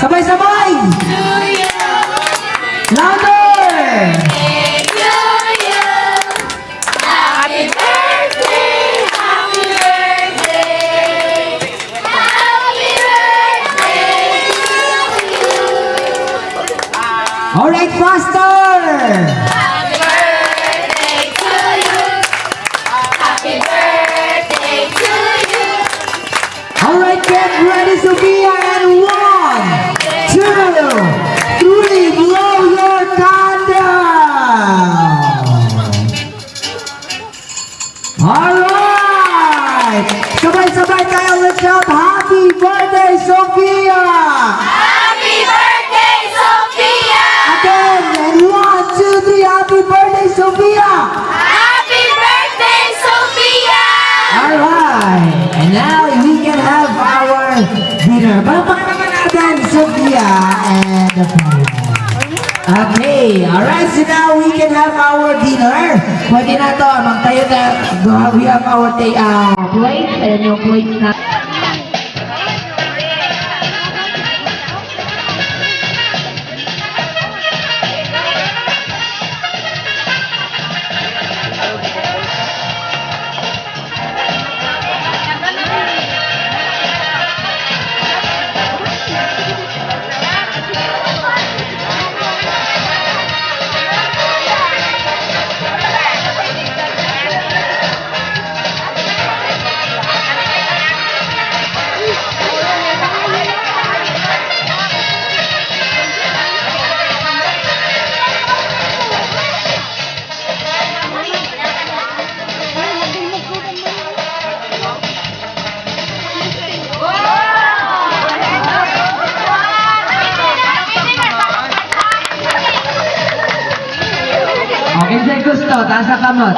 Sabay-sabay! Louder! Alright, faster! Happy birthday to you. Happy birthday to you. Alright, get ready, Sophia, and 1, 2, 3, blow your candle! Alright! Sabay-sabay tayo, let's shout, Happy birthday, Sophia! Happy birthday, Sophia. Again, and 1, 2, 3, Happy birthday, Sophia! Happy birthday, Sophia. Alright, and now we can have our dinner. Palakpakan naman natin, Sophia and the family. Okay, alright, so now we can have our dinner. Pwede na to, magtayo na. We have our plate, and yung plate na. Okay, say gusto, taas ang kamot.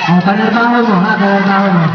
O, panarbaho mo, ha, panarbaho mo.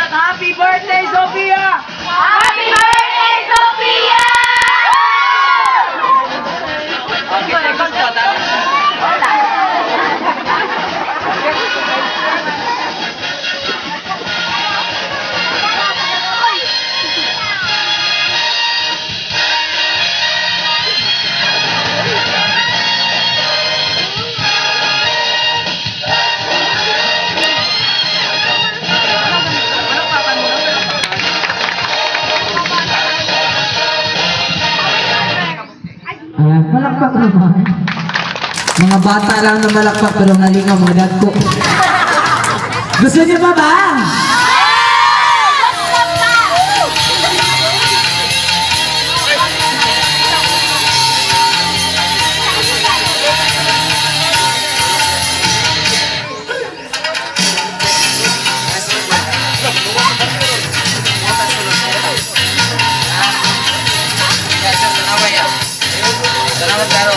Happy birthday, Sophia! Happy birthday, Sophia. Okay, gusto, Malakpak naman. Mga bata lang na malakpak pero nalingaw mga dagko. Gusto niyo pa ba? Salamat, Taro.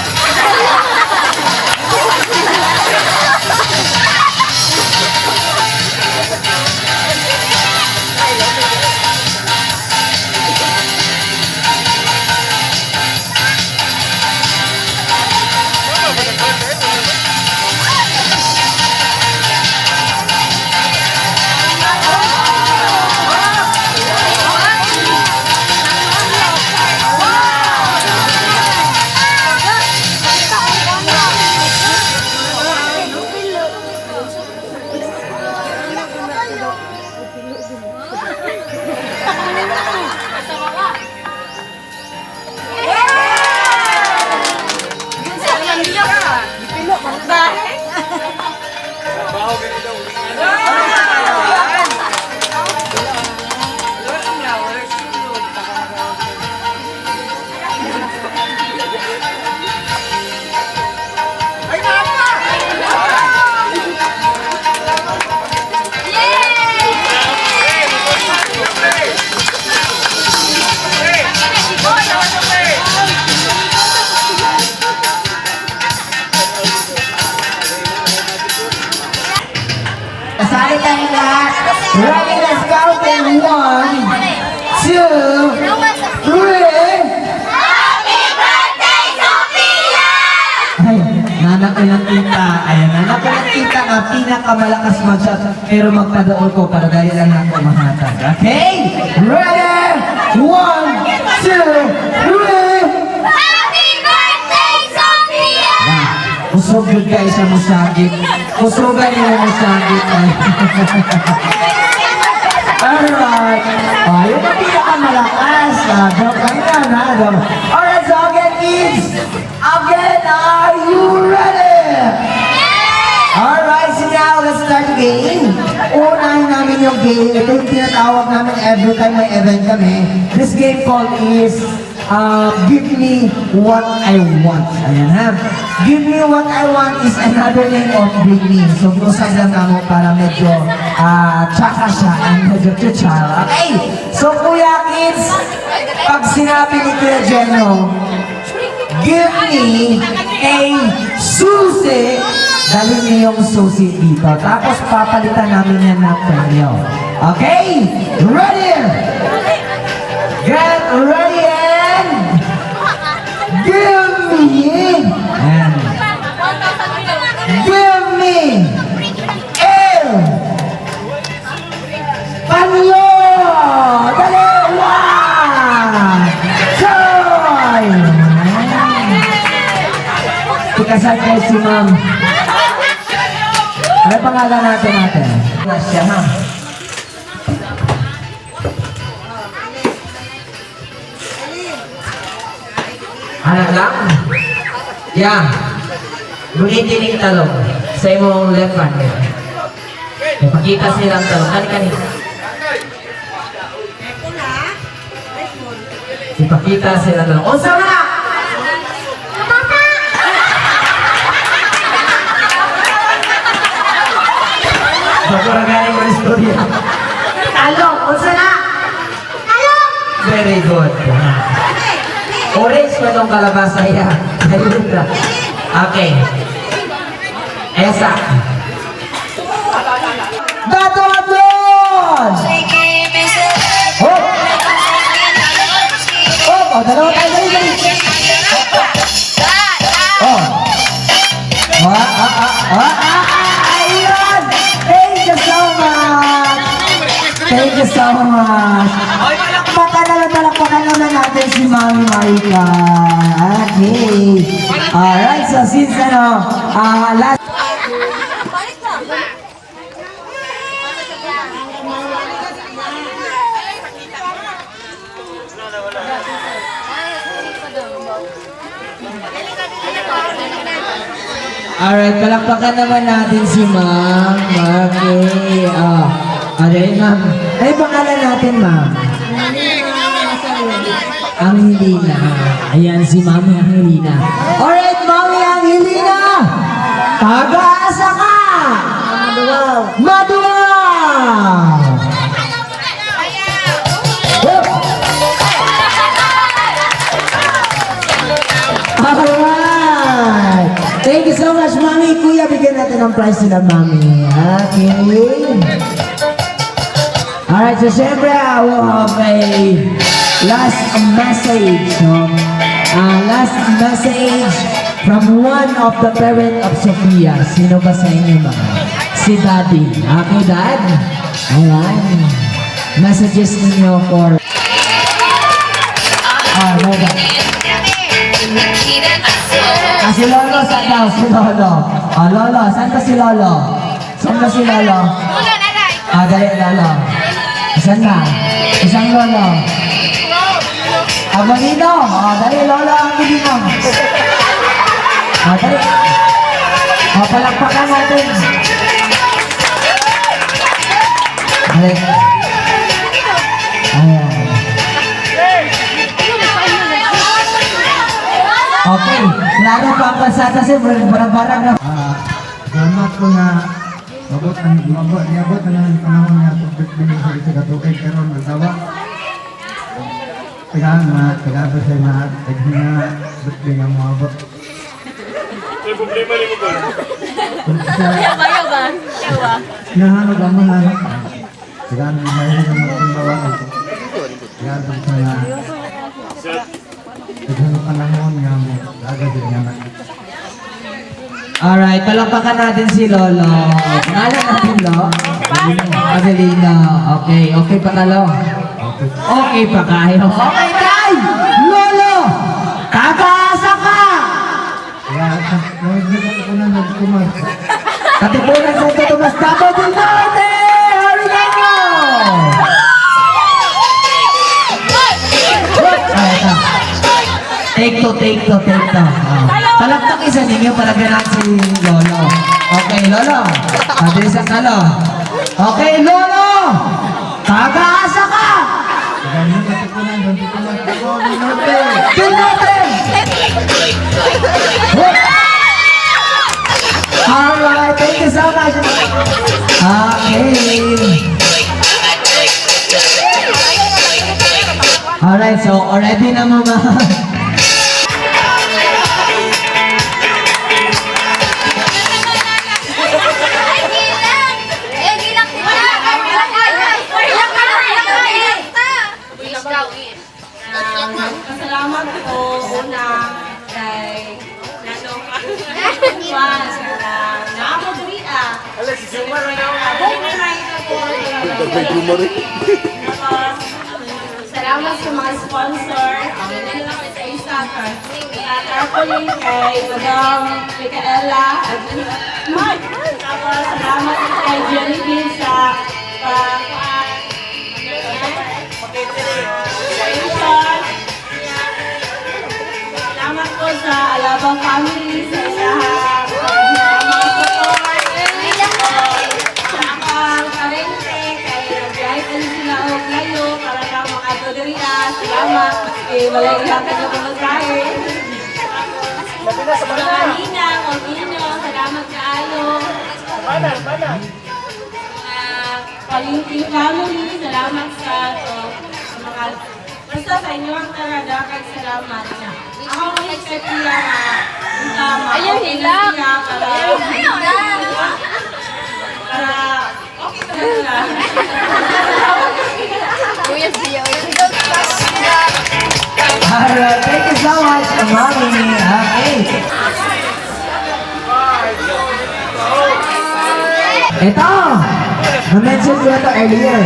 pinakamalakas mag-shot, pero magpadaol ko para dahil lang ako mahatag. Okay? Ready? 1, 2, 3! Happy birthday, Sophia! Usog good guys sa musagit. Usogan niyo yung musagit. Alright. Yung ang pinakamalakas. Joke lang yan, ha? Alright, so again, kids. Again, are you ready? Alright, so now let's start the game. Unahin namin yung game. Ito yung tinatawag namin every time may event kami. This game called is Give Me What I Want. Ayan ha. Give Me What I Want is another name of Bring Me. So, usap lang kamo para medyo tsaka siya and medyo chuchara. Okay. So, kuya kids, pag sinabi ni Kuya Jeno, give me a susi, dalhin niyo yung susi dito. Tapos, papalitan namin yan ng premyo. Okay? Ready? Get ready and give me and give me a panyo! Dali! 1, 2! Ikasal kayo si ma'am. Ano pangalan natin? Siya ha. Ano lang? Yan. Bunitinig talong sa imong left hand. Ipakita silang talong. Kani. Ipakita silang talong. Unsa na! Bago galing mo istorya. Talong! Unsa na! Talong! Very good. Orange pa itong kalabasa yan. Ayun na. Okay. Esa. Dato Adlon! Oh! Oh, dalawa tayo. Dali. Oh. Ayun! Thank you so much! Thank you so much! Palakpakan naman natin si Mami Marika. Okay. Alright, so since last... Alright, palakpakan naman natin si Ma'am. Okay. Alright, Ma'am. Ay, pangalan natin, Ma'am. Angelina. Ayan si Mami Angelina. Alright, Mami Angelina! Taga-asa ka! Maduwaw! Alright! Thank you so much, Mami. Kuya, bigyan natin ng prize nila, Mami. Okay. Alright, so syempre, I will have a last message. Last message from one of the parent of Sophia. Sino ba sa inyo ba? Si Daddy. Okay, Dad? Ayan. Messages ninyo for... no, Dad. Si Lolo, saan daw? Si Lolo. Lolo, saan ba si Lolo? Saan ba si Lolo? Dali, Lolo. Saan na? Isang Lolo. Abalino. Dali, Lolo, ang bilinong. Dali. Palakpakan natin. Dali. Ayan. Okay. Lalo pa ang pasata siya. Barang-barang na. Salamat ko na mabot na ng panahon niya pagbibinig sa isa katukay pero nagtawa. Tagaan pa siya na taghin na birthday nga mabot. May problema ni mo ba? Yawa ba? Nahanap ang mga anak. Tagaan na mahilig ang magpundawa. Tagaan pa siya na taghin na panahon nga mo. Agad din nga na. Alright, palakpakan natin si Lolo. Pangalan natin, Lo? Adelina. Okay, okay pa talo. Okay pa kayo. Okay, Tay! Lolo! Kakaasa ka! Kaya, nagdito ko na nagkumas. Katipunan sa ito, Tomas Davao del Norte! Orinoco! Ah, ito. Take two. Palakpak isa ninyo para ganang si Lolo. Okay, Lolo. Mabilis ang talo. Okay, Lolo! Kakaasa ka! Kaya, nagdito ko na nagkumas. Ako, Norte. Del Norte! Alright, thank you so much. Okay. Alright, so already na mga Pasalamat po una kay Nanong Juan na naamodria. Salamat sa mga sponsor. Sa isa Carpoling kay Madam Micaela at Mark. Tapos salamat kay Jenny Bean sa salamat po sa Alabang Family sa lahat. Sa akong karente, kay nag-drive ko sila o layo para na mga doderiya. Salamat. Walay ihatag na pumagkain. Sa mga ninang o ninong, salamat kaayo. Palingking family, salamat sa mga basta sa inyo ang taradakag salamat niya. Ako ang expect niya na ayaw nila para okay ka lang. Alright, thank you so much, Mommy. Okay. Ito, na-mention ko na ito earlier.